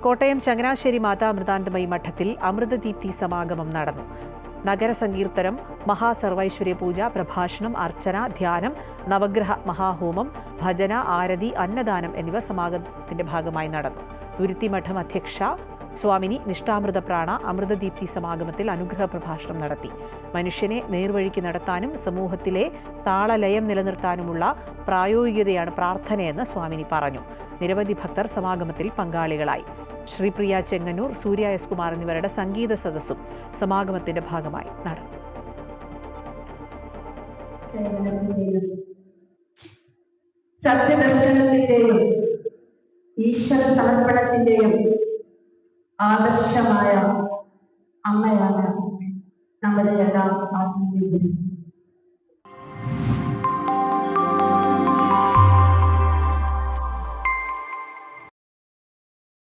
കോട്ടയം ചങ്ങനാശ്ശേരി മാതാ അമൃതാനന്ദമയി മഠത്തിൽ അമൃതദീപ്തി സമാഗമം നടന്നു. നഗരസങ്കീർത്തനം, മഹാസർവൈശ്വര്യ പൂജ, പ്രഭാഷണം, അർച്ചന, ധ്യാനം, നവഗ്രഹ മഹാഹോമം, ഭജന, ആരതി, അന്നദാനം എന്നിവ സമാഗമത്തിന്റെ ഭാഗമായി നടന്നു. തുരുത്തി മഠം അധ്യക്ഷ സ്വാമിനി നിഷ്ഠാമൃത പ്രാണ അമൃതദീപ്തി സമാഗമത്തിൽ അനുഗ്രഹ പ്രഭാഷണം നടത്തി. മനുഷ്യനെ നേർവഴിക്ക് നടത്താനും സമൂഹത്തിലെ താളലയം നിലനിർത്താനുമുള്ള പ്രായോഗികതയാണ് പ്രാർത്ഥനയെന്ന് സ്വാമിനി പറഞ്ഞു. നിരവധി ഭക്തർ സമാഗമത്തിൽ പങ്കാളികളായി. ശ്രീപ്രിയ ചെങ്ങന്നൂർ, സൂര്യ എസ് കുമാർ എന്നിവരുടെ സംഗീത സദസ്സും സമാഗമത്തിന്റെ ഭാഗമായി നടന്നു. സത്യദർശനത്തിന്റെയും ഈശ്വര സമർപ്പണത്തിന്റെയും ആദർശമായ അമ്മയാണ് നമ്മുടെ എല്ലാം ആത്മീയ